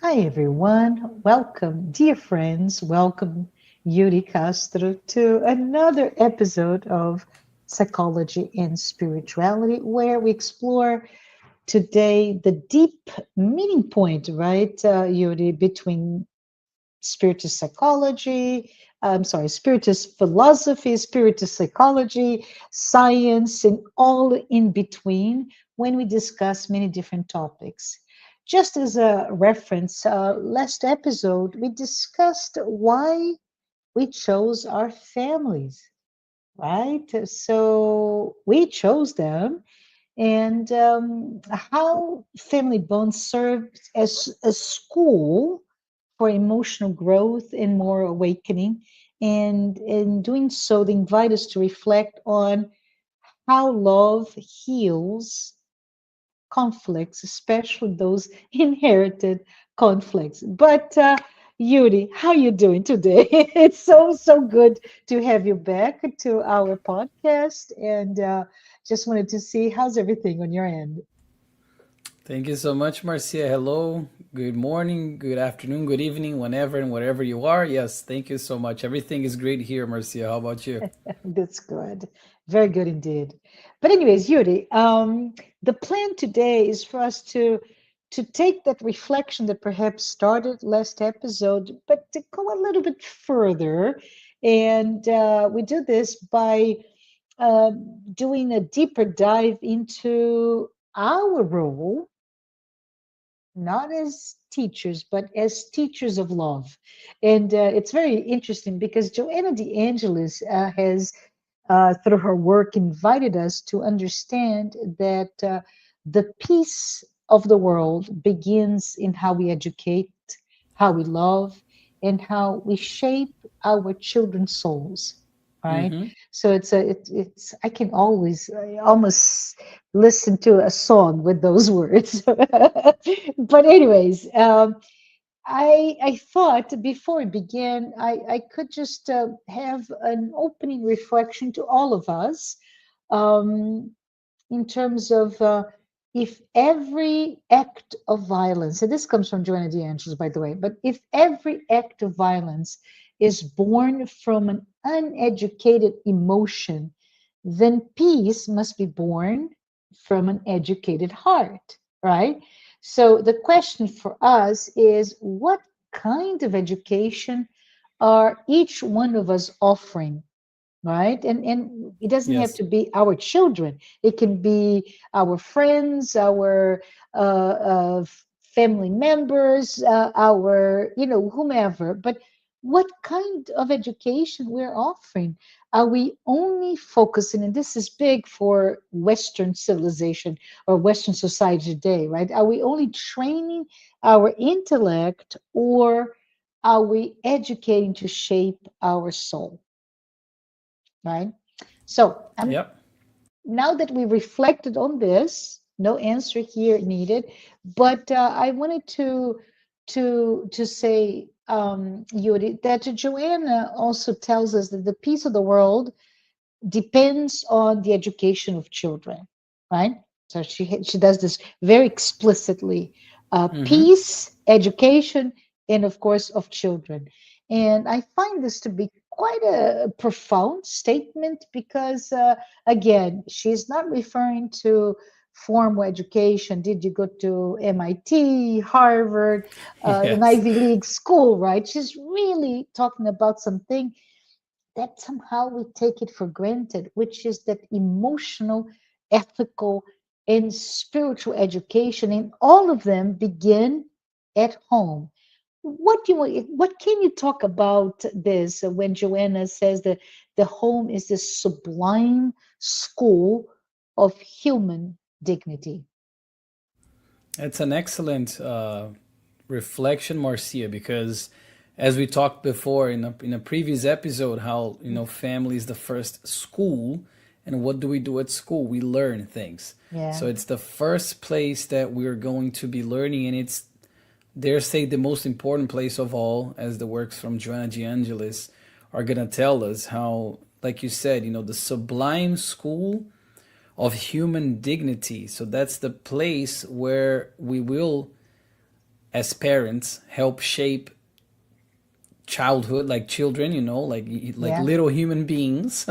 Hi, everyone. Welcome, dear friends. Welcome, Yuri Castro, to another episode of Psychology and Spirituality, where we explore today the deep meaning point, right, Yuri, between Spiritist psychology, Spiritist philosophy, Spiritist psychology, science, and all in between when we discuss many different topics. Just as a reference, last episode we discussed why we chose our families, right? So we chose them, and how family bonds served as a school for emotional growth and more awakening. And in doing so, they invite us to reflect on how love heals conflicts, especially those inherited conflicts. But Yuri, how you doing today? It's so good to have you back to our podcast, and just wanted to see how's everything on your end. Thank you so much, Marcia. Hello, good morning, good afternoon, good evening, whenever and wherever you are. Yes, thank you so much. Everything is great here, Marcia. How about you? That's good. Very good indeed. But anyways, Yuri, the plan today is for us to take that reflection that perhaps started last episode, but to go a little bit further. And we do this by uh, doing a deeper dive into our role, not as teachers, but as teachers of love. And it's very interesting because Joanna de Ângelis has through her work, invited us to understand that the peace of the world begins in how we educate, how we love, and how we shape our children's souls. Right. Mm-hmm. So it's I can always almost listen to a song with those words. But anyways, I thought before we begin, I could just have an opening reflection to all of us um, in terms of if every act of violence, and this comes from Joanna de Ângelis, by the way, but if every act of violence is born from an uneducated emotion, then peace must be born from an educated heart, right? So the question for us is what kind of education are each one of us offering, right? And it doesn't have Yes. to be our children. It can be our friends, our family members, our whomever. But what kind of education we're offering? Are we only focusing, and this is big for Western civilization or Western society today, right? Are we only training our intellect, or are we educating to shape our soul? Right? So Yep. now that we reflected on this, no answer here needed, but I wanted to say, Yuri, that Joanna also tells us that the peace of the world depends on the education of children, right? So she does this very explicitly. Mm-hmm. Peace, education, and of course of children. And I find this to be quite a profound statement because, again, she's not referring to formal education. Did you go to MIT, Harvard, an Yes. Ivy League school, right? She's really talking about something that somehow we take it for granted, which is that emotional, ethical, and spiritual education, and all of them begin at home. What can you talk about this when Joanna says that the home is this sublime school of human dignity? It's an excellent reflection, Marcia, because as we talked before in a previous episode, how family is the first school, and what do we do at school? We learn things. Yeah. So it's the first place that we're going to be learning, and it's dare say the most important place of all, as the works from Joanna de Angelis are gonna tell us how, like you said, the sublime school of human dignity. So that's the place where we will as parents help shape childhood, like children, like Yeah. little human beings.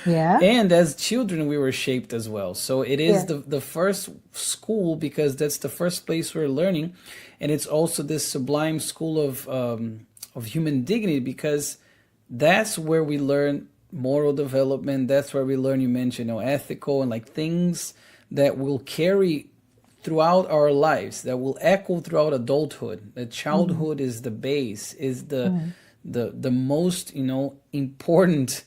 Yeah. And as children we were shaped as well, so it is Yeah. the first school because that's the first place we're learning. And it's also this sublime school of human dignity, because that's where we learn moral development. That's where we learn, you mentioned, ethical and like things that will carry throughout our lives, that will echo throughout adulthood. The Mm-hmm. childhood is the base, is Mm-hmm. the most important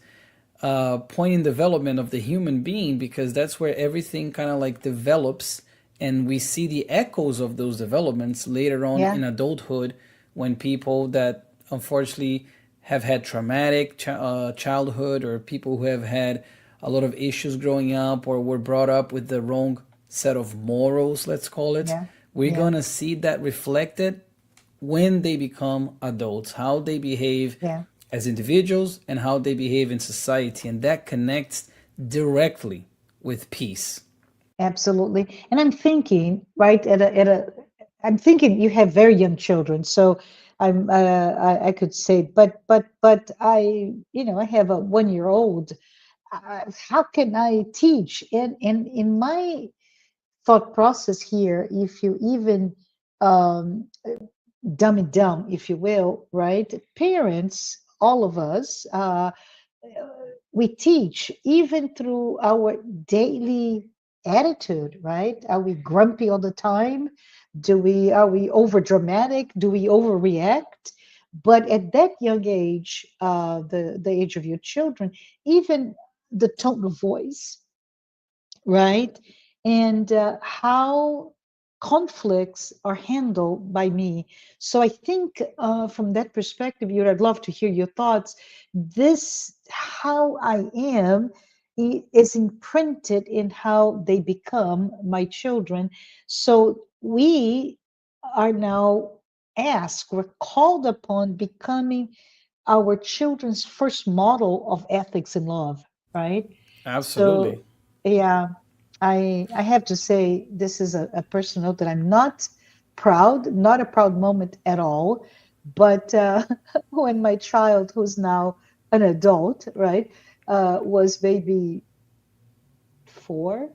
point in development of the human being, because that's where everything kind of like develops, and we see the echoes of those developments later on Yeah. in adulthood, when people that unfortunately have had traumatic childhood, or people who have had a lot of issues growing up, or were brought up with the wrong set of morals, let's call it, Yeah. we're Yeah. gonna see that reflected when they become adults, how they behave Yeah. as individuals and how they behave in society. And that connects directly with peace. Absolutely. And I'm thinking, right, I'm thinking you have very young children, so I could say, but I have a 1 year old. How can I teach? And in my thought process here, if you even um, dumb it down, if you will, right? Parents, all of us, we teach even through our daily attitude, right? Are we grumpy all the time? Are we over dramatic? Do we overreact? But at that young age, the age of your children, even the tone of voice, right? And how conflicts are handled by me. So I think from that perspective, Yuri, I'd love to hear your thoughts. This, how I am, is imprinted in how they become my children. So we are now asked, we're called upon becoming our children's first model of ethics and love, right? Absolutely. So, yeah, I have to say this is a personal note that I'm not proud, not a proud moment at all. But when my child, who's now an adult, right, was maybe 4,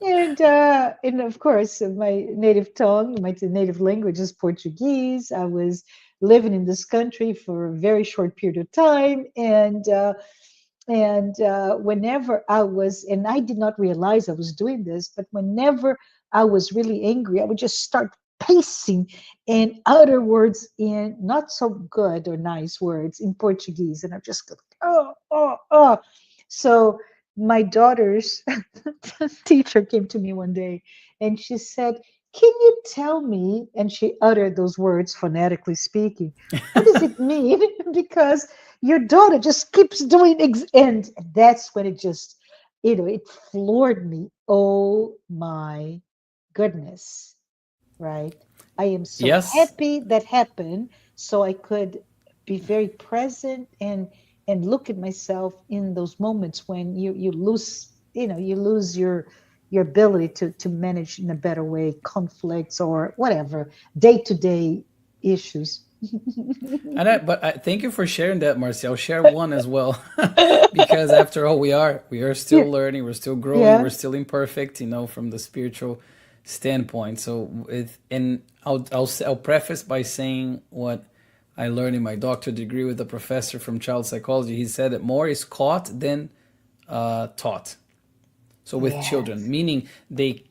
and of course my native tongue, my native language is Portuguese. I was living in this country for a very short period of time, and whenever I was, and I did not realize I was doing this, but whenever I was really angry, I would just start pacing and utter words in not so good or nice words in Portuguese. And I just go, oh, oh, oh. So my daughter's teacher came to me one day and she said, can you tell me? And she uttered those words phonetically speaking. What does it mean? Because your daughter just keeps doing and that's when it just it floored me. Oh my goodness, right? I am so Yes. happy that happened, so I could be very present and look at myself in those moments when you lose, you lose your ability to manage in a better way conflicts or whatever day-to-day issues. But thank you for sharing that, Marcia. I'll share one as well, because after all, we are Yeah, still learning, we're still growing, yeah, we're still imperfect, from the spiritual standpoint. So, and I'll preface by saying what I learned in my doctorate degree with a professor from child psychology. He said that more is caught than taught. So with children, yes, meaning they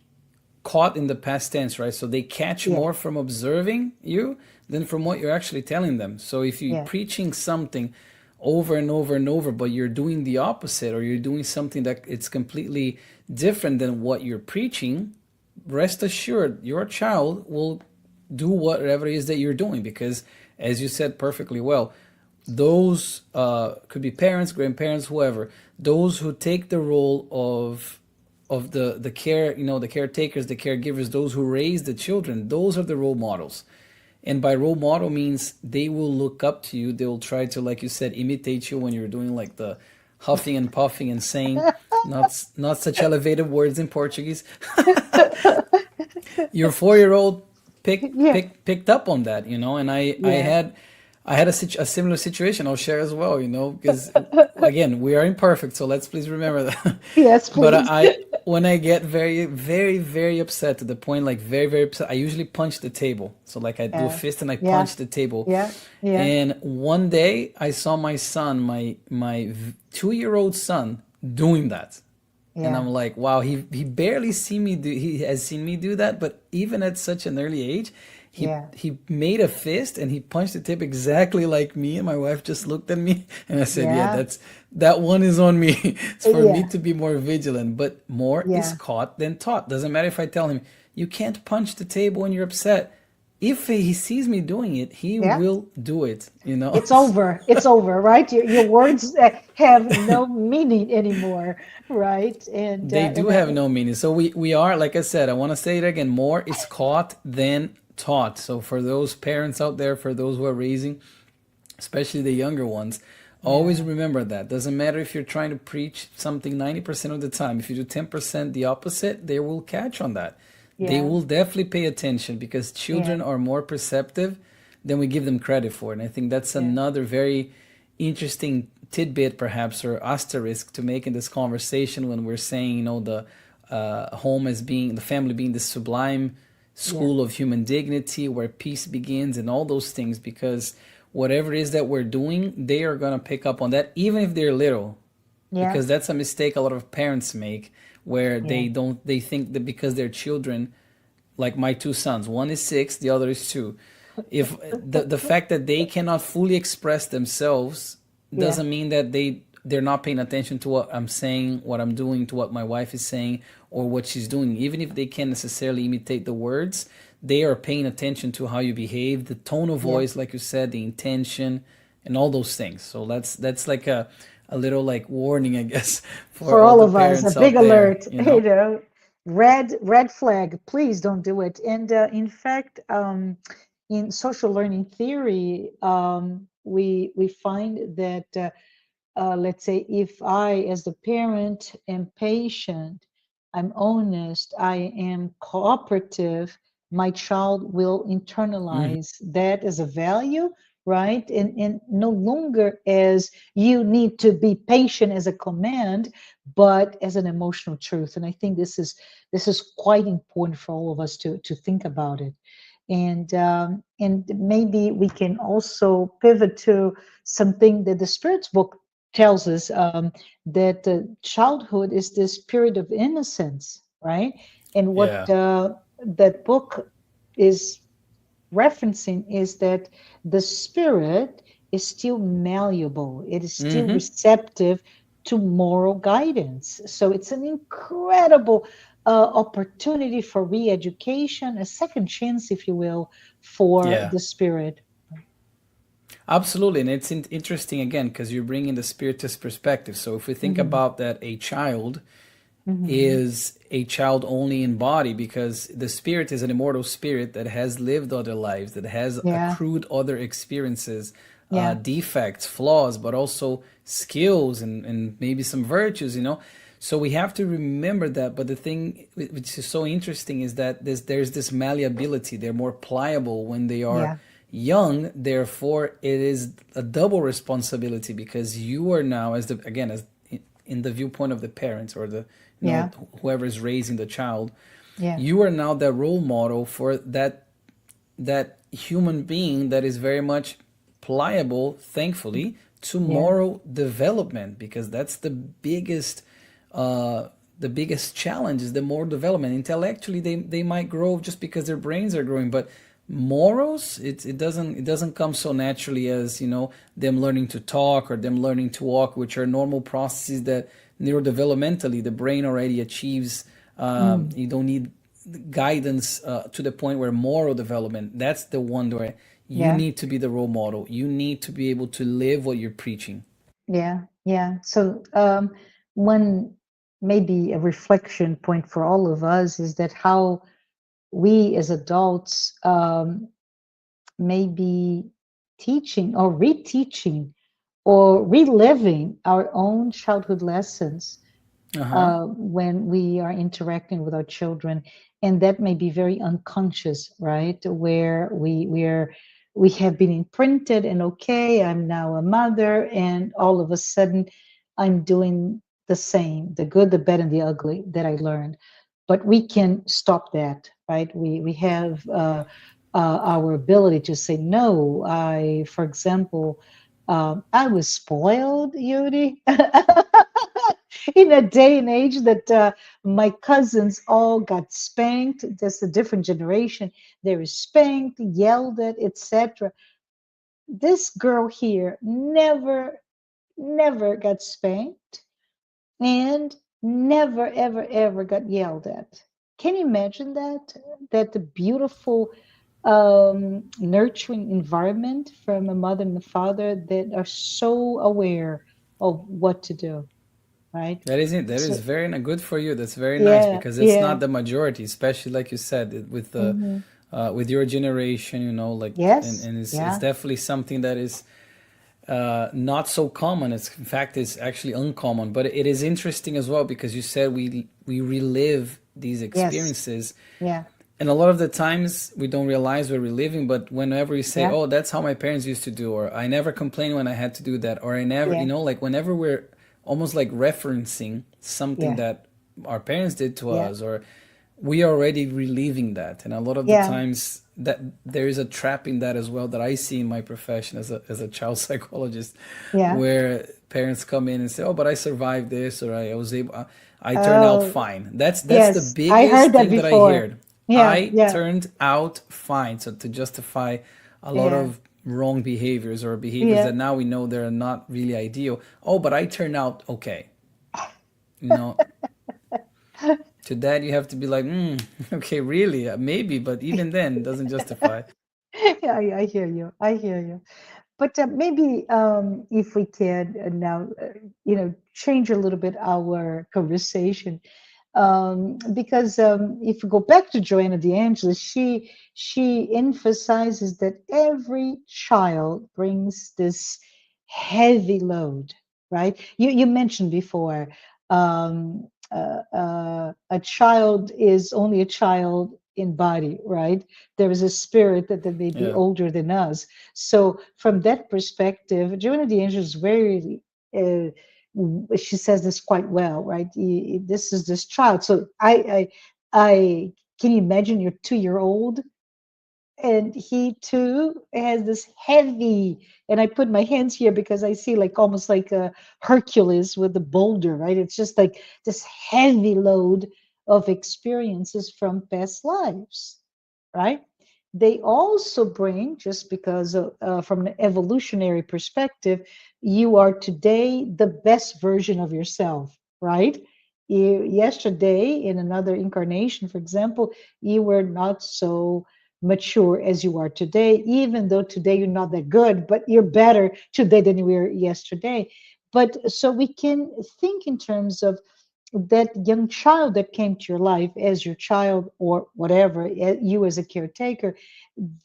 caught in the past tense, right? So they catch yeah, more from observing you than from what you're actually telling them. So if you're yeah, preaching something over and over and over, but you're doing the opposite, or you're doing something that it's completely different than what you're preaching, rest assured your child will do whatever it is that you're doing, because as you said perfectly well, those could be parents, grandparents, whoever, those who take the role of the care, the caretakers, the caregivers, those who raise the children, those are the role models. And by role model means they will look up to you, they will try to, like you said, imitate you when you're doing like the huffing and puffing and saying not such elevated words in Portuguese. Your 4-year-old Yeah, picked up on that, and yeah, I had a similar situation I'll share as well, because again, we are imperfect, so let's please remember that. yes, But please. when I get very, very, very upset to the point, like very, very upset, I usually punch the table. So like I do a Yeah, fist and I yeah, punch the table. yeah, yeah, And one day I saw my son, my 2-year-old son, doing that. And yeah, I'm like, wow, he barely see me do he has seen me do that, but even at such an early age, yeah, he made a fist and he punched the tip exactly like me, and my wife just looked at me and I said, yeah, yeah, that one is on me. It's for me yeah, to be more vigilant, but more is yeah, caught than taught. Doesn't matter if I tell him you can't punch the table when you're upset. If he sees me doing it, he yeah. will do it. It's over. It's over, right? Your words have no meaning anymore, right? They do have no meaning. So we are, like I said, I want to say it again, more is caught than taught. So for those parents out there, for those who are raising, especially the younger ones, always yeah, remember that. Doesn't matter if you're trying to preach something 90% of the time. If you do 10% the opposite, they will catch on that. They yeah, will definitely pay attention because yeah, children are more perceptive than we give them credit for. And I think that's yeah, another very interesting tidbit, perhaps, or asterisk to make in this conversation when we're saying, the home as being, the family being the sublime yeah, school of human dignity where peace begins and all those things, because whatever it is that we're doing, they are going to pick up on that, even if they're little, yeah, because that's a mistake a lot of parents make, where yeah, they think that because they're children, like my two sons, one is 6, the other is 2, if the fact that they cannot fully express themselves yeah, doesn't mean that they're not paying attention to what I'm saying, what I'm doing, to what my wife is saying, or what she's doing. Even if they can't necessarily imitate the words, they are paying attention to how you behave, the tone of yeah. voice, like you said, the intention, and all those things. So that's like a little like warning, I guess, for For all all the of us, a parents big out there, alert, red flag, please don't do it. And in fact, in social learning theory, we find that let's say if I, as the parent, am patient, I'm honest, I am cooperative, my child will Mhm. internalize that as a value, right? And no longer as you need to be patient as a command, but as an emotional truth. And I think this is quite important for all of us to think about it. And maybe we can also pivot to something that the Spirit's book tells us, that childhood is this period of innocence, right? And what Yeah. that book is referencing is that the spirit is still malleable, it is still Hmm. receptive to moral guidance. So it's an incredible opportunity for re education, a second chance, if you will, for Yeah. the spirit. Absolutely, and it's interesting again because you're bringing the spiritist perspective. So if we think Hmm. about that, a child Hmm. is a child only in body because the spirit is an immortal spirit that has lived other lives, that has Yeah, accrued other experiences, yeah, defects, flaws, but also skills and maybe some virtues. So we have to remember that. But the thing which is so interesting is that there's this malleability. They're more pliable when they are yeah, young. Therefore, it is a double responsibility because you are now, as in the viewpoint of the parents or the yeah, whoever is raising the child, yeah, you are now the role model for that human being that is very much pliable, thankfully, to yeah, moral development, because that's uh, the biggest challenge is the moral development. Intellectually, they might grow just because their brains are growing, but morals, it doesn't come so naturally as them learning to talk or them learning to walk, which are normal processes that neurodevelopmentally the brain already achieves. mm, You don't need guidance to the point where moral development, that's the one where you yeah, need to be the role model. You need to be able to live what you're preaching. yeah, yeah. So one maybe a reflection point for all of us is that how we as adults may be teaching or reteaching or reliving our own childhood lessons Uh-huh. when we are interacting with our children. and that may be very unconscious, right? Where we have been imprinted, and okay, I'm now a mother, and all of a sudden I'm doing the same, the good, the bad, and the ugly that I learned. But we can stop that, right? We have our ability to say no. For example, I was spoiled, Yuri, in a day and age that my cousins all got spanked. That's a different generation. They were spanked, yelled at, etc. This girl here never got spanked and never, ever, ever got yelled at. Can you imagine that? That the beautiful, nurturing environment from a mother and a father that are so aware of what to do, right? That is it. That is So, very good for you. That's very nice yeah, because it's yeah. not the majority, especially like you said with the Hmm. with your generation. Like Yes, and it's yeah, definitely something that is not so common. It's in fact it's actually uncommon, but it is interesting as well because you said we relive these yes, experiences, yeah, and a lot of the times we don't realize we're reliving. But whenever we say, yeah, "Oh, that's how my parents used to do," or "I never complained when I had to do that," or "I never," yeah, like whenever we're almost like referencing something yeah, that our parents did to yeah, us, or we are already reliving that. And a lot of the yeah, times that there is a trap in that as well that I see in my profession as a child psychologist, yeah. where parents come in and say, "Oh, but I survived this," or "I was able, I turned out Oh, fine." That's the yes, I biggest heard that thing that I before. heard. Yeah, I yeah, turned out fine. So to justify a lot yeah, of wrong behaviors or behaviors yeah. that now we know they're not really ideal. Oh, but I turned out okay. You know, to that you have to be like, okay, really, maybe, but even then, doesn't justify. Yeah, I hear you. I hear you. But maybe if we can now, change a little bit our conversation, because if we go back to Joanna de Ângelis, she emphasizes that every child brings this heavy load, right? You mentioned before, a child is only a child in body, right? There is a spirit that may be Yeah. older than us. So from that perspective, Joanna de Ângelis is very uh, she says this quite well, right? This is this child. So I can you imagine your 2 year old, and he too has this heavy, and I put my hands here because I see like almost like a Hercules with the boulder, right? It's just like this heavy load of experiences from past lives, right? They also bring, just because from an evolutionary perspective, you are today the best version of yourself, right? Yesterday, in another incarnation, for example, you were not so mature as you are today, even though today you're not that good, but you're better today than you were yesterday. But so we can think in terms of that young child that came to your life as your child or whatever, you as a caretaker,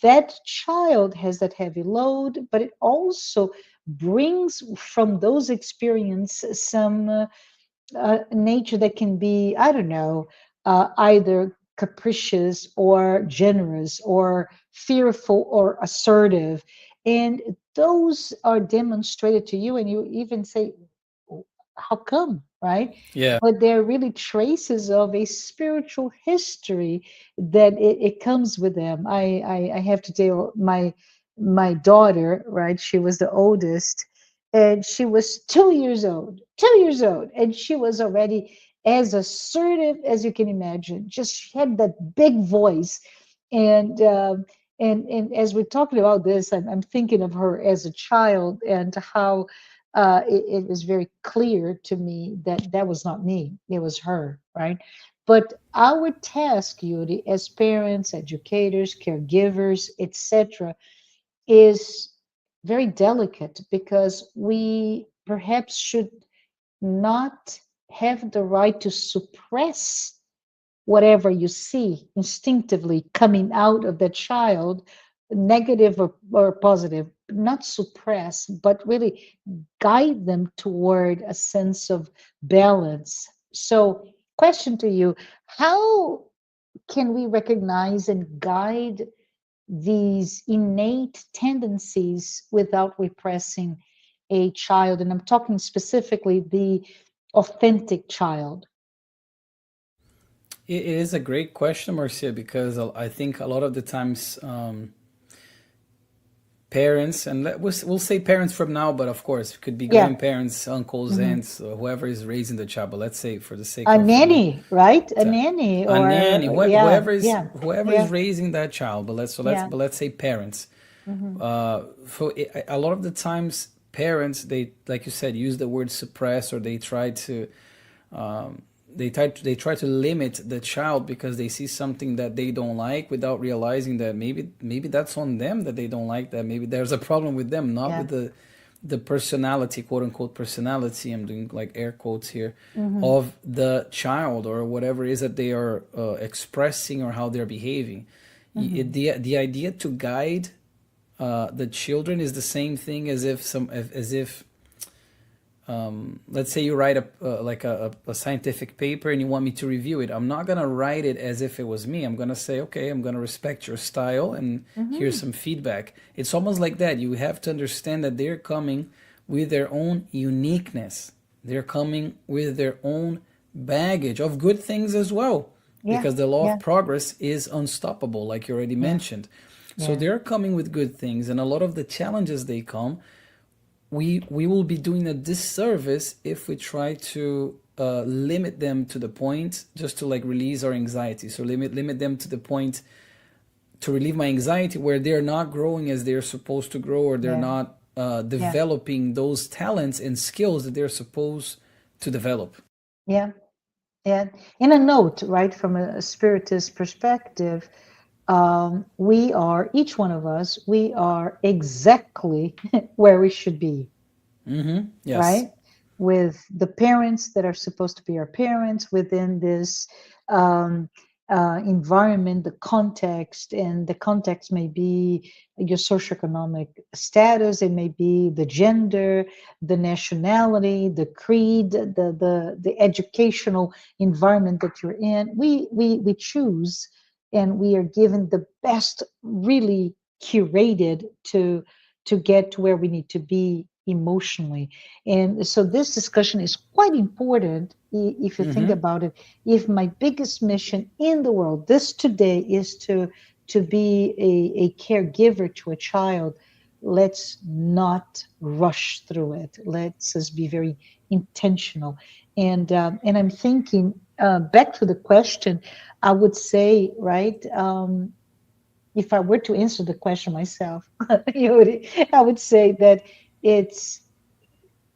that child has that heavy load, but it also brings from those experiences some nature that can be, I don't know, either capricious or generous or fearful or assertive. And those are demonstrated to you, and you even say, how come, right? Yeah. But they're really traces of a spiritual history that it comes with them. I have to tell my daughter, right? She was the oldest, and she was 2 years old, 2 years old, and she was already as assertive as you can imagine. Just she had that big voice, and and as we're talking about this, I'm thinking of her as a child and how it was very clear to me that that was not me, it was her, right? But our task, Yuri, as parents, educators, caregivers, etc., is very delicate because we perhaps should not have the right to suppress whatever you see instinctively coming out of the child, negative or positive, not suppress, but really guide them toward a sense of balance. So, question to you: how can we recognize and guide these innate tendencies without repressing a child? And I'm talking specifically the authentic child. It is a great question, Marcia, because I think a lot of the times parents, and we'll say parents from now, but of course it could be Yeah. grandparents, uncles, Hmm. aunts, or whoever is raising the child. But let's say for the sake A of nanny, right? A ta- nanny, a nanny, or yeah, yeah, whoever is yeah, raising that child. yeah. But let's say parents. Hmm. A lot of the times parents, they, like you said, use the word suppress, or they try to they try to limit the child because they see something that they don't like, without realizing that maybe that's on them, that they don't like that. Maybe there's a problem with them, not Yeah. with the personality, quote unquote personality, I'm doing like air quotes here, Hmm. of the child, or whatever it is that they are expressing, or how they're behaving. Hmm. The idea to guide the children is the same thing as if let's say you write a scientific paper and you want me to review it. I'm not gonna write it as if it was me. I'm gonna say, okay, I'm gonna respect your style, and here's Hmm. some feedback. It's almost like that. You have to understand that they're coming with their own uniqueness. They're coming with their own baggage of good things as well, Yeah, because the law yeah, of progress is unstoppable, like you already yeah, mentioned. So yeah, they're coming with good things, and a lot of the challenges they come, we will be doing a disservice if we try to limit them to the point just to like release our anxiety. So limit them to the point to relieve my anxiety, where they're not growing as they're supposed to grow, or they're yeah, not yeah, developing those talents and skills that they're supposed to develop. yeah. Yeah. In a note, right, from a spiritist perspective, we are, each one of us, we are exactly where we should be, Yes. right? With the parents that are supposed to be our parents within this um, environment, the context, and the context may be your socioeconomic status, it may be the gender, the nationality, the creed, the educational environment that you're in. We choose, and we are given the best, really curated to get to where we need to be emotionally. And so this discussion is quite important if you think Mm-hmm. about it. If my biggest mission in the world, this today, is to be a caregiver to a child, let's not rush through it. Let's just be very intentional. And I'm thinking back to the question, I would say, right, if I were to answer the question myself, Yuri, I would say that it's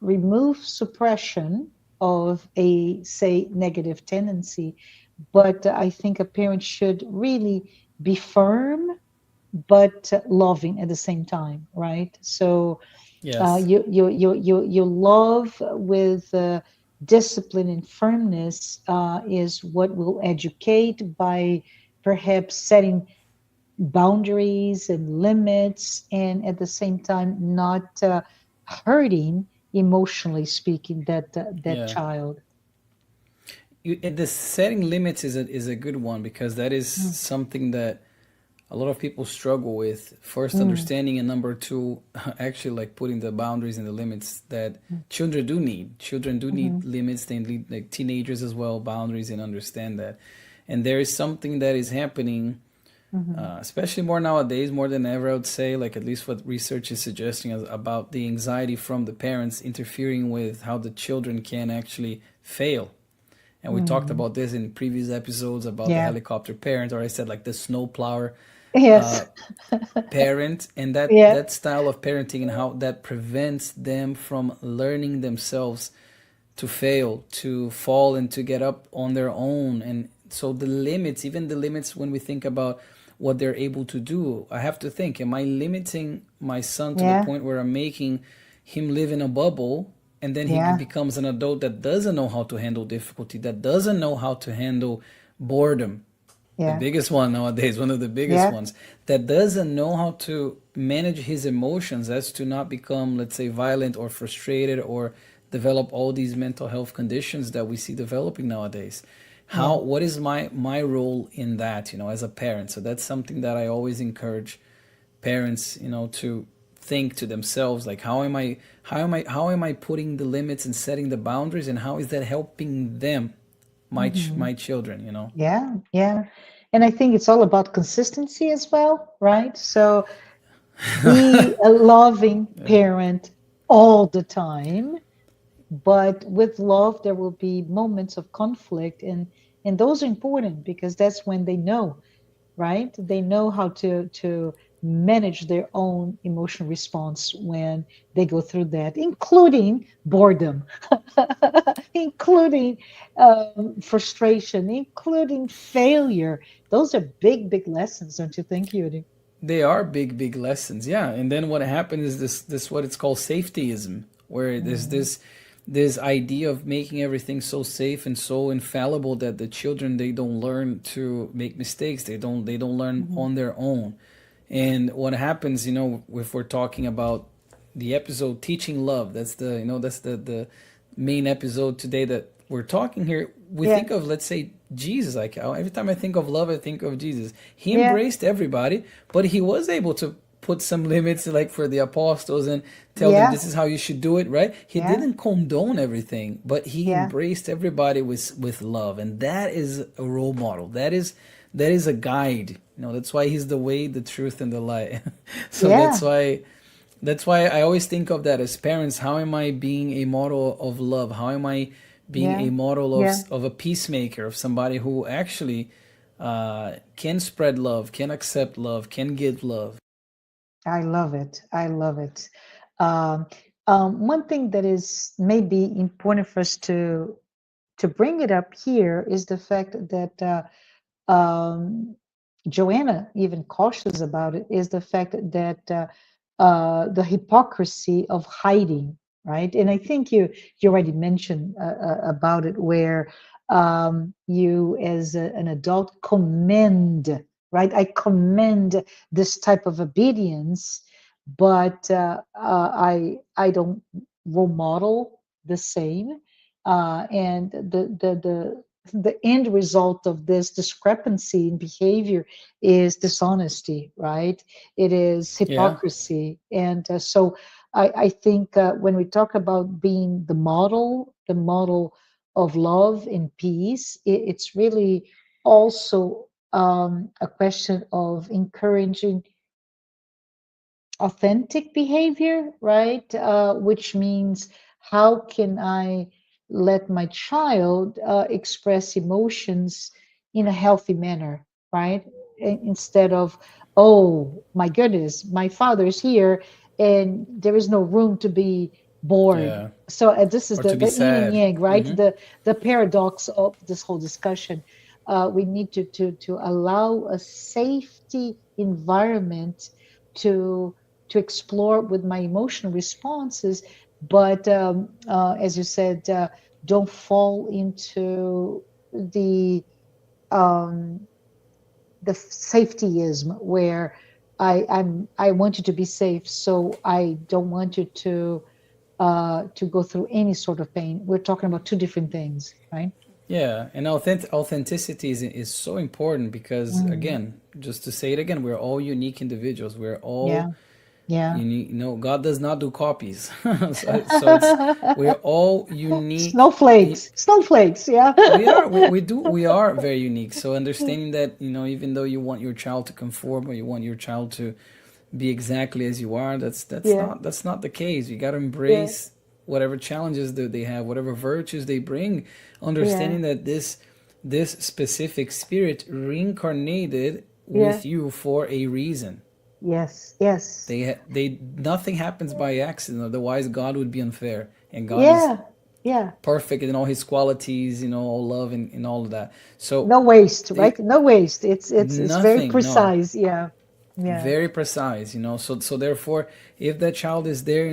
remove suppression of a, say, negative tendency. But I think a parent should really be firm but loving at the same time, right? So Yes. you love with discipline and firmness is what will educate by perhaps setting boundaries and limits, and at the same time not hurting, emotionally speaking, that Yeah. child. The setting limits is a good one, because that is Mm, something that a lot of people struggle with. First, mm, understanding, and number two, actually like putting the boundaries and the limits that mm, children do need. Children do need mhm, limits. They need, like teenagers as well, boundaries, and understand that. And there is something that is happening, mhm. especially more nowadays, more than ever, I would say, like at least what research is suggesting, about the anxiety from the parents interfering with how the children can actually fail. And we talked Mhm. about this in previous episodes about the Yeah. helicopter parent, or I said like the snowplower Yes. parent, and Yeah. that style of parenting, and how that prevents them from learning themselves to fail, to fall, and to get up on their own. And so the limits, even the limits when we think about what they're able to do, I have to think, am I limiting my son to the Yeah. point where I'm making him live in a bubble, and then he Yeah. becomes an adult that doesn't know how to handle difficulty, that doesn't know how to handle boredom, the Yeah. biggest one nowadays, one of the biggest Yeah. ones, that doesn't know how to manage his emotions, as to not become, let's say, violent or frustrated, or develop all these mental health conditions that we see developing nowadays. Yeah. what is my role in that, as a parent? So that's something that I always encourage parents, to think to themselves, like, how am I putting the limits and setting the boundaries, and how is that helping them, Hmm. my children, Yeah. Yeah. And I think it's all about consistency as well, right? So be a loving parent all the time, but with love there will be moments of conflict, and those are important because that's when they know, right? They know how to manage their own emotional response when they go through that, including boredom, including frustration, including failure. Those are big, big lessons, don't you think, Yuri? They are big, big lessons, yeah. And then what happens is this what it's called safetyism, where there's Mhm. this idea of making everything so safe and so infallible that the children, they don't learn to make mistakes. They don't learn Mhm. on their own. And what happens, if we're talking about the episode teaching love, that's the main episode today that we're talking here. We Yeah, think of, let's say, Jesus. Like, every time I think of love, I think of Jesus. He yeah, embraced everybody, but he was able to put some limits, like for the apostles, and tell them yeah, this is how you should do it, right? He yeah, didn't condone everything, but he yeah, embraced everybody with love, and that is a role model. That is a guide. That's why he's the way, the truth, and the light. So that's yeah, why that's why I always think of that as parents. How am I being a model of love? How am I being yeah, a model of yeah. of a peacemaker, of somebody who actually can spread love, can accept love, can give love? I love it. I love it. Um, one thing that is maybe important for us to bring it up here is the fact that Joanna even cautious about it is the fact that the hypocrisy of hiding, right? And I think you already mentioned about it, where you as an adult commend, right? I commend this type of obedience, but I don't role model the same, and the end result of this discrepancy in behavior is dishonesty, right? It is Yeah, hypocrisy. And so I think when we talk about being the model of love and peace, it's really also a question of encouraging authentic behavior, right? Which means how can I let my child express emotions in a healthy manner, right? Instead of, oh my goodness, my father's here and there is no room to be bored. yeah. So this is Or to be the yin and sad. yang, right? Hmm. The paradox of this whole discussion. We need to allow a safety environment to to explore with my emotional responses, but as you said, don't fall into the um, the safetyism where I want you to be safe, so I don't want you to go through any sort of pain. We're talking about two different things, right? Yeah, and authenticity is so important because, Mm, again, just to say it again, we're all unique individuals. We're yeah, all yeah. unique. God does not do copies. So we're all unique. Snowflakes, snowflakes. Yeah, We are very unique. So understanding that, even though you want your child to conform, or you want your child to be exactly as you are, that's yeah, not the case. You got to yeah, embrace whatever challenges that they have, whatever virtues they bring, yeah, understanding that this specific spirit reincarnated yeah. with you for a reason. Yes, yes. They Nothing happens by accident. Otherwise, God would be unfair, and God is Yeah, yeah. perfect in all His qualities, all love and all of that. So No waste, they right? No waste. It's very nothing, no, precise. Yeah, yeah, very precise. So therefore, if that child is there,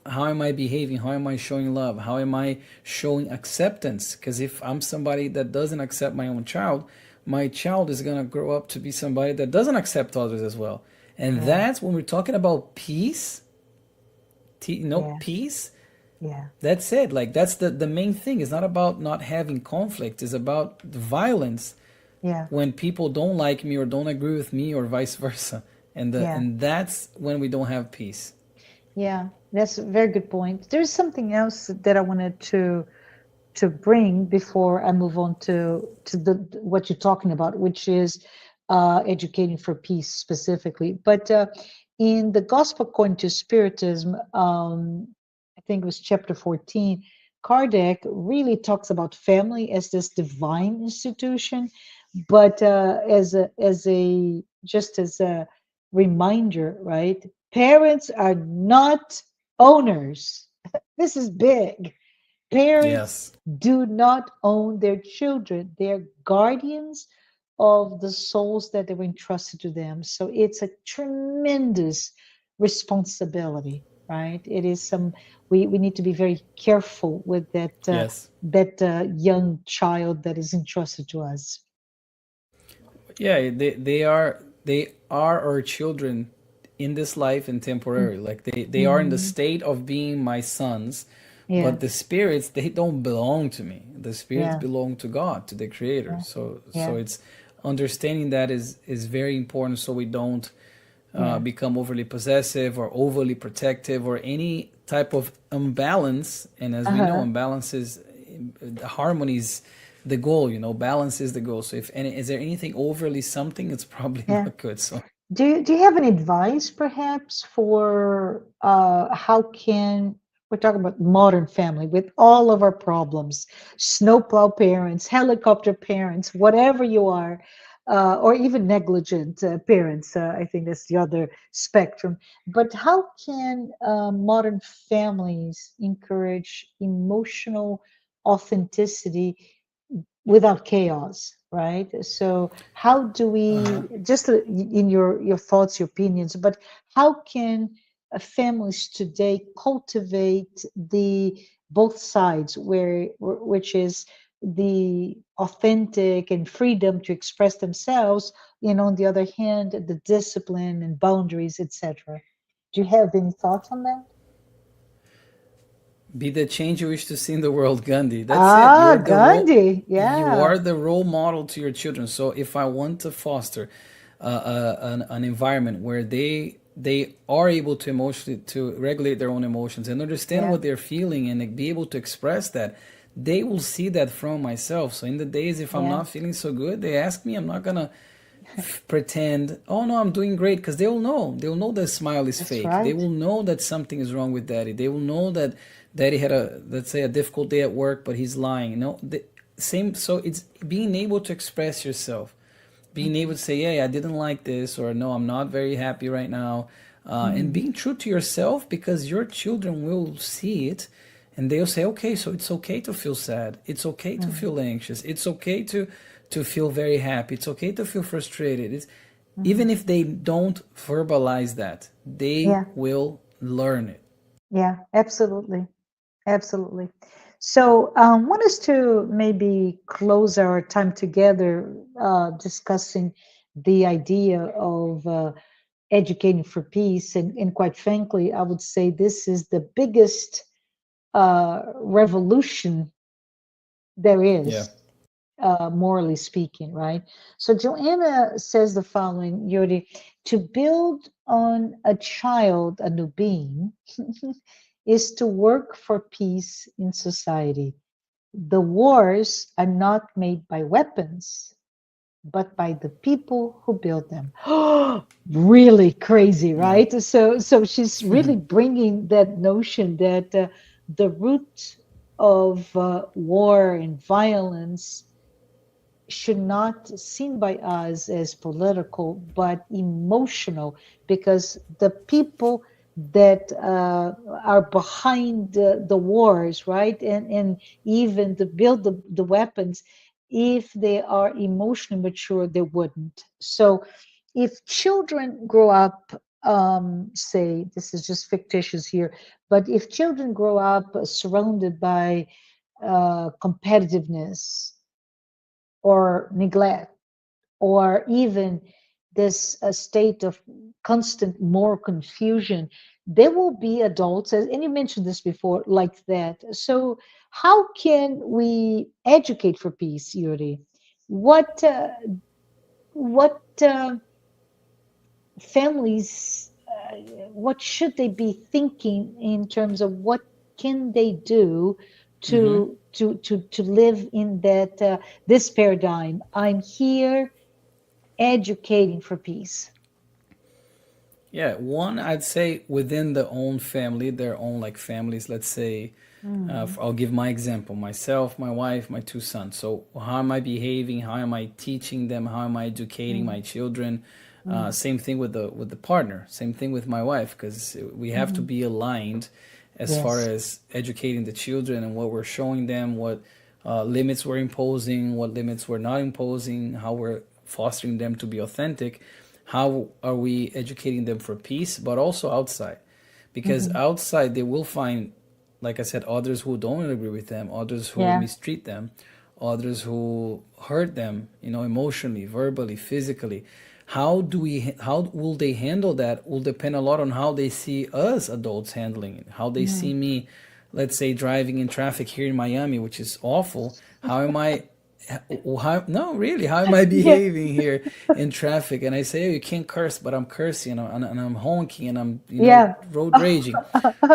how am I behaving? How am I showing love? How am I showing acceptance? Because if I'm somebody that doesn't accept my child is gonna grow up to be somebody that doesn't accept others as well. And yeah, that's when we're talking about peace. yeah, Peace. Yeah. That's it. Like that's the main thing. It's not about not having conflict. It's about the violence Yeah. when people don't like me or don't agree with me or vice versa. Yeah. And that's when we don't have peace. Yeah. That's a very good point. There's something else that I wanted to bring before I move on to the what you're talking about, which is educating for peace specifically. But in the Gospel according to Spiritism, I think it was chapter 14, Kardec really talks about family as this divine institution, but as a just as a reminder, right? Parents are not owners. This is big. Parents Yes. do not own their children. They're guardians of the souls that they were entrusted to them. So it's a tremendous responsibility, right? It is we need to be very careful with Yes. that young child that is entrusted to us. Yeah, they are our children in this life and temporary. Like they are in the Mm-hmm. state of being my sons, Yeah, but the spirits they don't belong to me. The spirits yeah, belong to God, to the Creator. yeah, So yeah, it's understanding that is very important, so we don't yeah. become overly possessive or overly protective or any type of imbalance. And as we know, Uh-huh. imbalance is harmony is the goal. Balance is the goal. So if any, is there anything overly something, it's probably Yeah. not good. So Do you have any advice perhaps for how can we're talking about modern family with all of our problems, snowplow parents, helicopter parents, whatever you are, or even negligent parents. I think that's the other spectrum. But how can modern families encourage emotional authenticity without chaos, right? So how do uh-huh. we just in your thoughts, your opinions, but how can families today cultivate the both sides which is the authentic and freedom to express themselves, and on the other hand the discipline and boundaries, etc. Do you have any thoughts on that? Be the change you wish to see in the world, Gandhi. That's it. Ah, Gandhi, You yeah, are the role model to your children. So if I want to foster an environment where they are able to emotionally to regulate their own emotions and understand yeah, what they're feeling and be able to express that, they will see that from myself. So in the days if I'm yeah, not feeling so good, they ask me. I'm not gonna pretend, oh no, I'm doing great, because they will know the smile is that's fake. They right. will know that something is wrong with daddy. They will know that daddy had a, let's say, a difficult day at work, but he's lying. The same. So it's being able to express yourself, being able Mhm. to say, hey, I didn't like this, or no, I'm not very happy right now, and Mhm. being true to yourself, because your children will see it, and they'll say, okay, so it's okay to feel sad, it's okay to Mhm. feel anxious, it's okay to feel very happy, it's okay to feel frustrated. It's, Mhm. even if they don't verbalize that, they Yeah, will learn it. yeah, absolutely, absolutely. So, want us to maybe close our time together discussing the idea of educating for peace, and quite frankly, I would say this is the biggest revolution there Yeah. is, morally speaking, right? So Joanna says the following, Yuri: to build on a child, a new being, is to work for peace in society. The wars are not made by weapons, but by the people who build them. Really crazy, Yeah. right? So she's really bringing that notion that the root of war and violence should not seen by us as political but emotional, because the people that are behind the wars, right, and even to build the weapons, if they are emotionally mature they wouldn't. So if children grow up, say, this is just fictitious here, but if children grow up surrounded by competitiveness or neglect, or even this state of constant moral confusion, there will be adults, and you mentioned this before, like that. So, how can we educate for peace, Yuri? What what families, what should they be thinking in terms of what can they do Hmm. to live in that this paradigm? I'm here educating for peace. Yeah, one, I'd say within the own family, their own like families. Let's say, Mm, I'll give my example: myself, my wife, my two sons. So how am I behaving? How am I teaching them? How am I educating mm, my children? mm, Same thing with the partner. Same thing with my wife, because we have to mm. be aligned as far Yes. as educating the children and what we're showing them, what limits we're imposing, what limits we're not imposing, how we're fostering them to be authentic, how are we educating them for peace, but also outside. Because Hmm. outside they will find, like I said, others who don't agree with them, others who Yeah. mistreat them, others who hurt them, emotionally, verbally, physically. How will they handle that will depend a lot on how they see us adults handling it, how they Mm. see me, let's say, driving in traffic here in Miami, which is awful. How am I no, really, how am I Yeah. behaving here in traffic? And I say, oh, you can't curse, but I'm cursing, and I'm honking, and I'm, Yeah. road raging.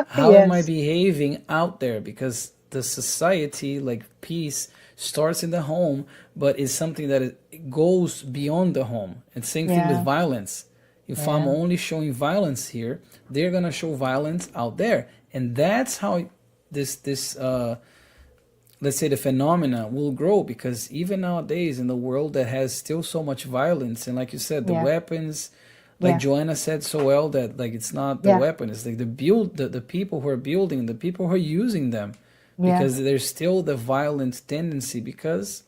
How am I Yes. behaving out there? Because the society, like peace, starts in the home, but is something that it goes beyond the home. And same thing with Yeah. violence. If I'm Yeah. only showing violence here, they're gonna show violence out there, and that's how this let's say the phenomena will grow, because even nowadays in the world that has still so much violence, and like you said, the Yeah. weapons, like Yeah. Joanna said so well, that like it's not the Yeah. weapon, it's like the people who are building, the people who are using them, Yeah. because there's still the violent tendency, because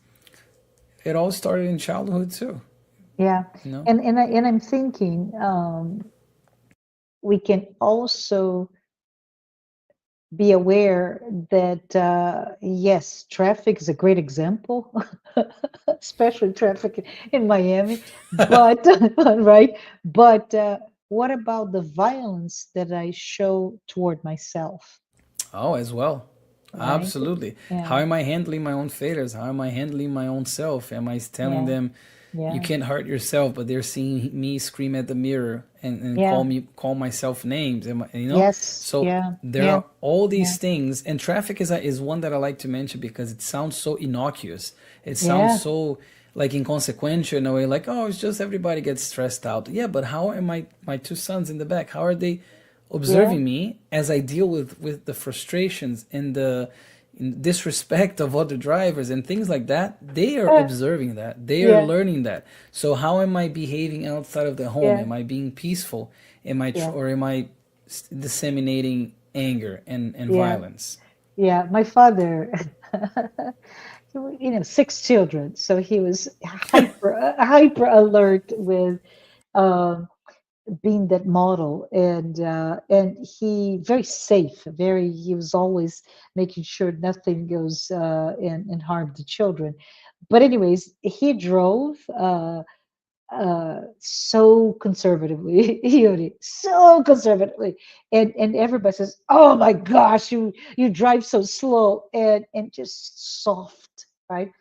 it all started in childhood too, Yeah. you know. And I'm thinking we can also be aware that yes, traffic is a great example, especially traffic in Miami. But right, but what about the violence that I show toward myself? Oh, as well. Right? Absolutely. How Yeah, am I handling my own failures? How am I handling my own self? Am I telling yeah, them you yeah, can't hurt yourself, but they're seeing me scream at the mirror and yeah. call myself names? Yes, So yeah, there yeah, are all yeah, these things, and traffic is one that I like to mention because it sounds so innocuous. It sounds yeah, so like inconsequential in a way, like, oh, it's just everybody gets stressed out. Yeah, but how am my two sons in the back? How are they yeah, observing me as I deal with the frustrations and the disrespect of other drivers and things like that? They are uh, observing that. They are yeah, learning that. So how am I behaving outside of the home? yeah, Am I being peaceful? yeah, Or am I disseminating anger and yeah, violence? yeah. My father, six children, so he was hyper alert with um, being that model, and he very safe, very. He was always making sure nothing goes and harm the children. But anyways, he drove. So conservatively, Yuri, so conservatively, and everybody says, "Oh my gosh, you drive so slow and just soft, right?"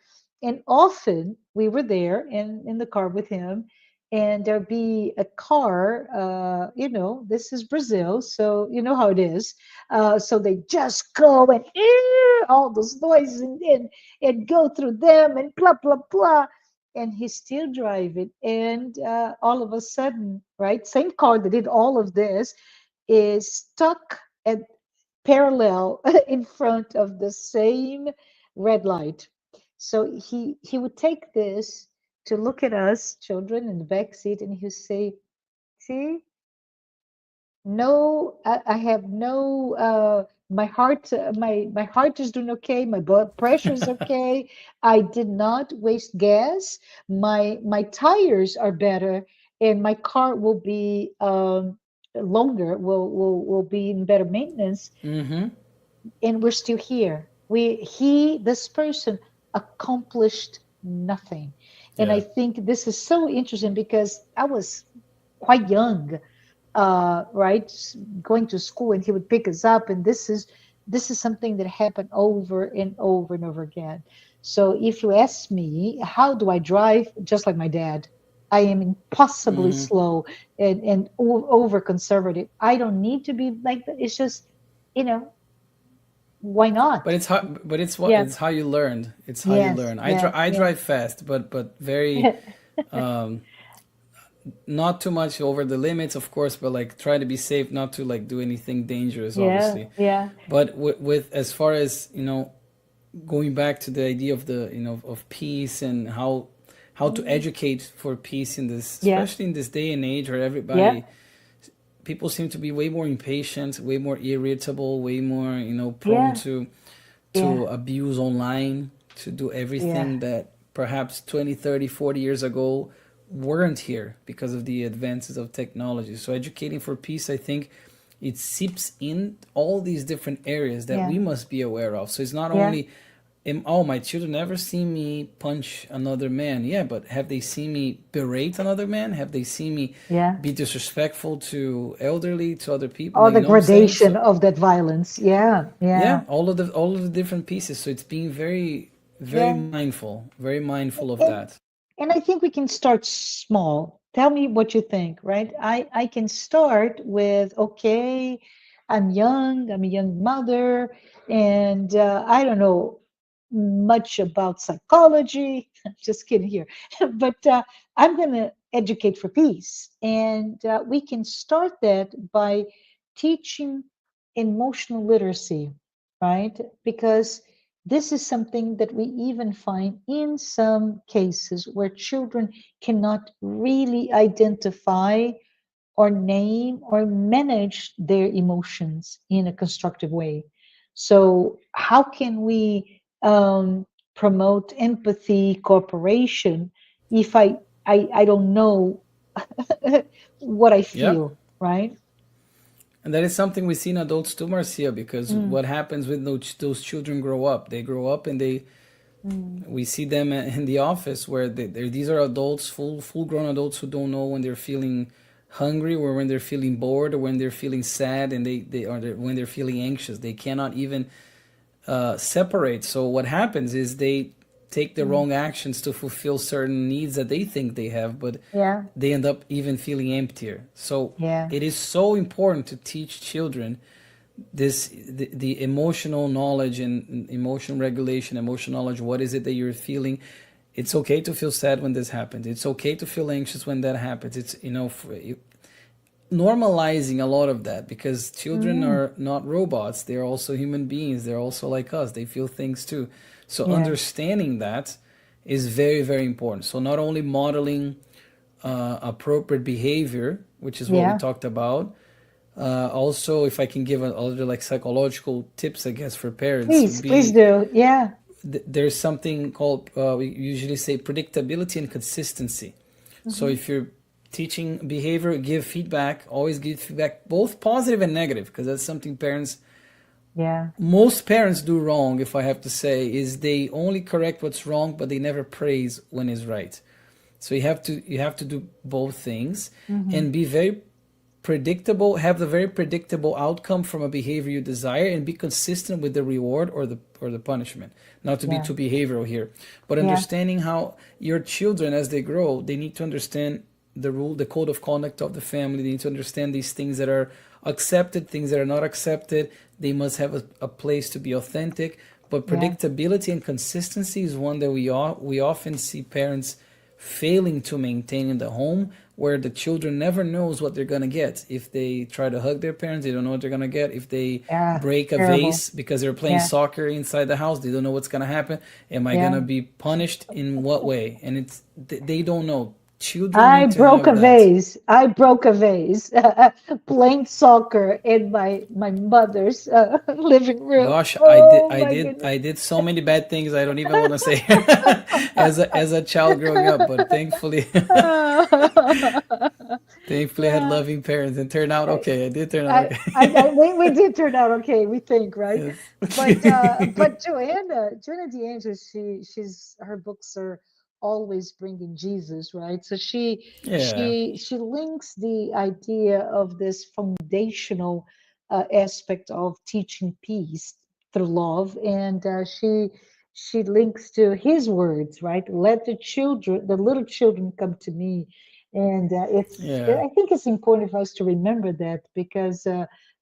And often we were there in the car with him, and there'd be a car. This is Brazil, so you know how it is. So they just go and all those noises and go through them and blah blah blah, and he's still driving. And all of a sudden, right, same car that did all of this is stuck at parallel in front of the same red light. So he would take this to look at us children in the back seat, and he would say, "See, no, I have no my heart, my heart is doing okay, my blood pressure is okay, I did not waste gas, my tires are better, and my car will be longer, will be in better maintenance, Mm-hmm. and we're still here. This person accomplished nothing." And I Yeah. think this is so interesting because I was quite young right, going to school, and he would pick us up, and this is something that happened over and over and over again. So if you ask me, how do I drive? Just like my dad, I am impossibly Hmm. slow and over conservative. I don't need to be like that. It's just, you know, why But not? it's how, but it's what Yeah. it's how you learned. It's how you Yes. learn. Yes. I Yes. drive fast, but very um, not too much over the limits, of course, but like try to be safe, not to like do anything dangerous, Yeah. obviously. Yeah. But with as far as going back to the idea of the of peace and how to Mm. educate for peace in this, Yeah. especially in this day and age where Yeah. everybody people seem to be way more impatient, way more irritable, way more prone Yeah. Yeah. to abuse online, to do Yeah. everything that perhaps 20, 30, 40 years ago weren't here because of the advances of technology. So educating for peace, I think it seeps in all these different areas that Yeah. we must be aware of. So it's not Yeah. only oh, my children never seen me punch another man. Yeah, but have they seen me berate another man? Have they seen me Yeah. be disrespectful to elderly, to other people? Or Like, the you know what I'm saying? gradation So of that violence. Yeah. Yeah. yeah, all of the different pieces. So it's being very Yeah. very mindful of And that. and I think we can start small. Tell me what you think, right? I can start with, okay, I'm a young mother, and I don't know much about psychology. I'm just kidding here, but I'm going to educate for peace, and we can start that by teaching emotional literacy, right? Because this is something that we even find in some cases where children cannot really identify or name or manage their emotions in a constructive way. So, how can we promote empathy, cooperation, if I don't know what I Yeah. feel, right? And that is something we see in adults too, Marcia, because Mm, what happens when those children grow up? They grow up and mm, we see them in the office where these are adults, full grown adults who don't know when they're feeling hungry or when they're feeling bored or when they're feeling sad and when they're feeling anxious. They cannot even separate. So what happens is they take the mm. wrong actions to fulfill certain needs that they think they have, but Yeah, they end up even feeling emptier. So yeah, it is so important to teach children the emotional knowledge and emotional regulation, emotional knowledge. What is it that you're feeling? It's okay to feel sad when this happens. It's okay to feel anxious when that happens. It's normalizing a lot of that because children mm, are not robots. They're also human beings. They're also like us. They feel things too. So yeah, understanding that is very important. So not only modeling appropriate behavior, which is what we yeah. talked about. Also, if I can give a other like psychological tips, I guess for parents would Please be do. Yeah. there's something called we usually say predictability and consistency. So Hmm. if you're teaching behavior, give feedback. Always give feedback, both positive and negative, because that's something parents Yeah. most parents do wrong. If I have to say, is they only correct what's wrong, but they never praise when is right. So you have to do both things Hmm. and be very predictable, have the very predictable outcome from a behavior you desire, and be consistent with the reward or the punishment. Not to be Yeah. too behavioral here, but Yeah. understanding how your children as they grow, they need to understand the code of conduct of the family. They need to understand these things that are accepted, things that are not accepted. They must have a place to be authentic. But Yeah. predictability and consistency is one that we often see parents failing to maintain in the home, where the children never knows what they're going to get. If they try to hug their parents, they don't know what they're going to get. If they Yeah. break a Terrible. vase because they're playing Yeah. soccer inside the house, they don't know what's going to happen. Am I going Yeah. to be punished in what way? And they don't know. Children I need to broke a have that. vase. I broke a vase playing soccer in my mother's living room. Gosh, Oh my goodness. I did so many bad things I don't even want to say as a child growing up. But thankfully, thankfully I had Yeah. loving parents and turned out I, okay. I did turn out okay. we did turn out okay, we think, right? Yes. But Joanna de Ângelis, she's her books are always bringing Jesus, right? So Yeah. she links the idea of this foundational aspect of teaching peace through love, and she links to his words, right? Let the children, the little children, come to me, and Yeah. I think it's important for us to remember that because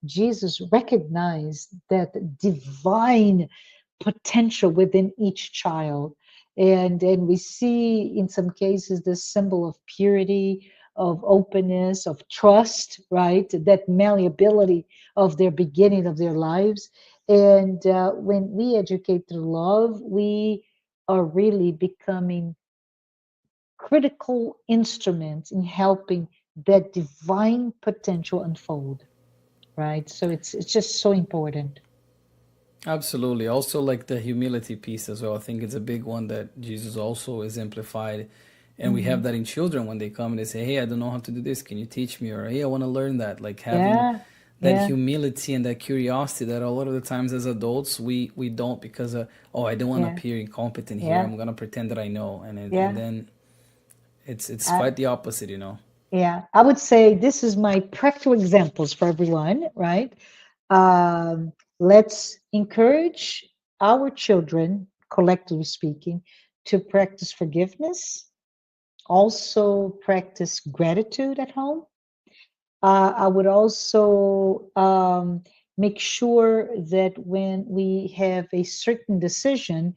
Jesus recognized that divine potential within each child. And we see in some cases this symbol of purity, of openness, of trust, right? That malleability of their beginning of their lives. And when we educate through love, we are really becoming critical instruments in helping that divine potential unfold, right? So it's just so important. Absolutely. Also, like the humility piece as well. I think it's a big one that Jesus also exemplified. And we have Hmm. that in children when they come and they say, "Hey, I don't know how to do this. Can you teach me?" Or, "Hey, I want to learn that." Like having Yeah, that yeah, humility and that curiosity that a lot of the times as adults we don't because oh, I don't want to yeah, appear incompetent here. yeah, I'm gonna pretend that I know, and yeah. then it's I, quite the opposite, you know. yeah, I would say this is my practical examples for everyone, right? Let's encourage our children, collectively speaking, to practice forgiveness, also practice gratitude at home. I would also make sure that when we have a certain decision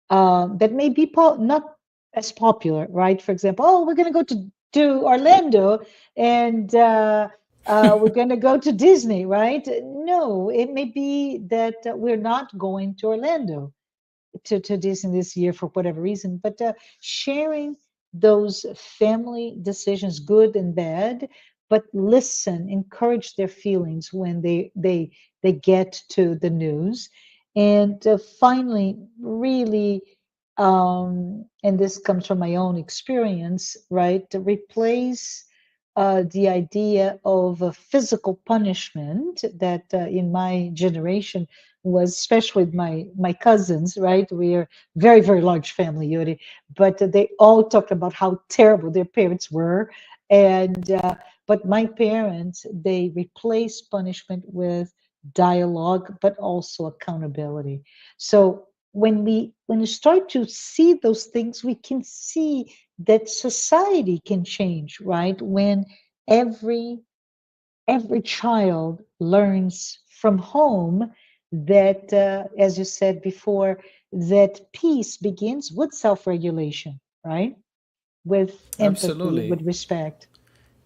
that may be not as popular, right? For example, oh, we're going to go to Orlando and we're going to go to Disney, right? No, it may be that we're not going to Orlando to Disney this year for whatever reason, but sharing those family decisions, good and bad, but listen, encourage their feelings when they get to the news, and finally, really, and this comes from my own experience, right? To replace the idea of a physical punishment that in my generation was, especially with my cousins, right? We are very, very large family, Yuri, but they all talked about how terrible their parents were. And but my parents, they replaced punishment with dialogue, but also accountability. So when you start to see those things, we can see that society can change, right? When every every child learns from home that, as you said before, that peace begins with self-regulation, right? With empathy, Absolutely. with respect.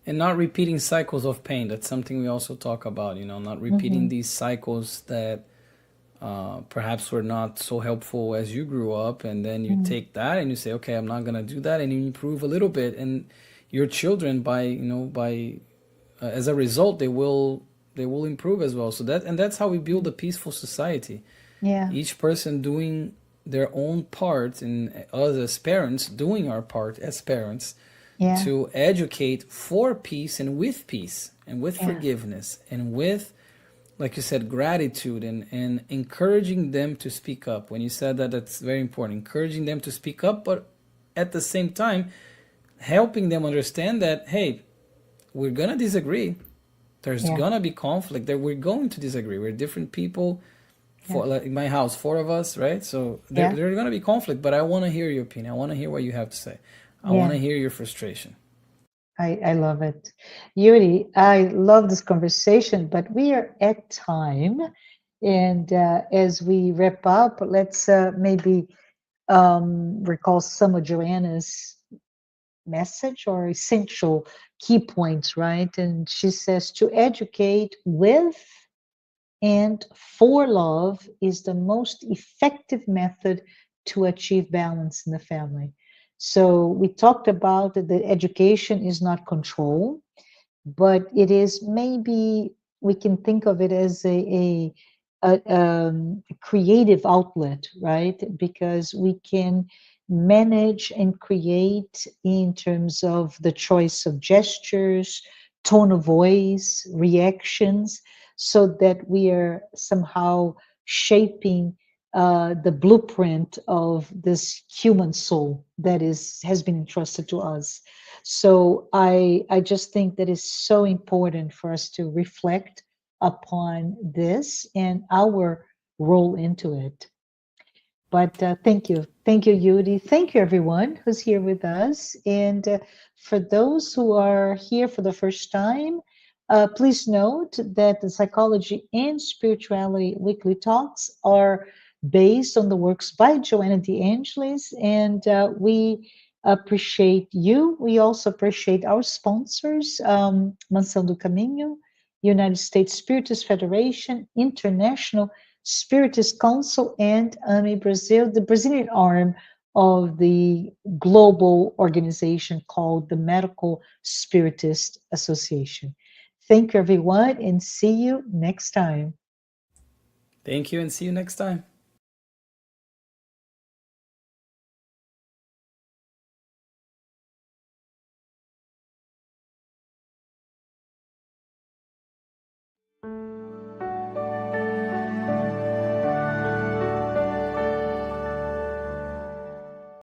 And not repeating cycles of pain. That's something we also talk about, you know, not repeating Hmm. these cycles that perhaps were not so helpful as you grew up, and then you Hmm. take that and you say, okay, I'm not gonna do that, and you improve a little bit, and your children, by by as a result, they will improve as well. So that's how we build a peaceful society. Yeah, Each person doing their own part, and us as parents doing our part as parents yeah, to educate for peace and with yeah, forgiveness and with, like you said, gratitude, and encouraging them to speak up. When you said that, that's very important. Encouraging them to speak up, but at the same time, helping them understand that, hey, we're going to disagree. There's yeah, going to be conflict. That we're going to disagree. We're different people. yeah, For like in my house, four of us, right? So yeah, there's going to be conflict, but I want to hear your opinion. I want to hear what you have to say. I want yeah. to hear your frustration. I love it. Yuri, I love this conversation, but we are at time. And as we wrap up, let's maybe recall some of Joanna's message or essential key points, right? And she says to educate with and for love is the most effective method to achieve balance in the family. So we talked about that the education is not control, but it is, maybe we can think of it as a creative outlet, right? Because we can manage and create in terms of the choice of gestures, tone of voice, reactions, so that we are somehow shaping the blueprint of this human soul that has been entrusted to us. So I just think that it's so important for us to reflect upon this and our role into it. But thank you, Yuri. Thank you, everyone who's here with us. And for those who are here for the first time, please note that the Psychology and Spirituality weekly talks are based on the works by Joanna de Ângelis, and we appreciate you. We also appreciate our sponsors, Mansão do Caminho, United States Spiritist Federation, International Spiritist Council, and AME Brazil, the Brazilian arm of the global organization called the Medical Spiritist Association. Thank you, everyone, and see you next time. Thank you and see you next time.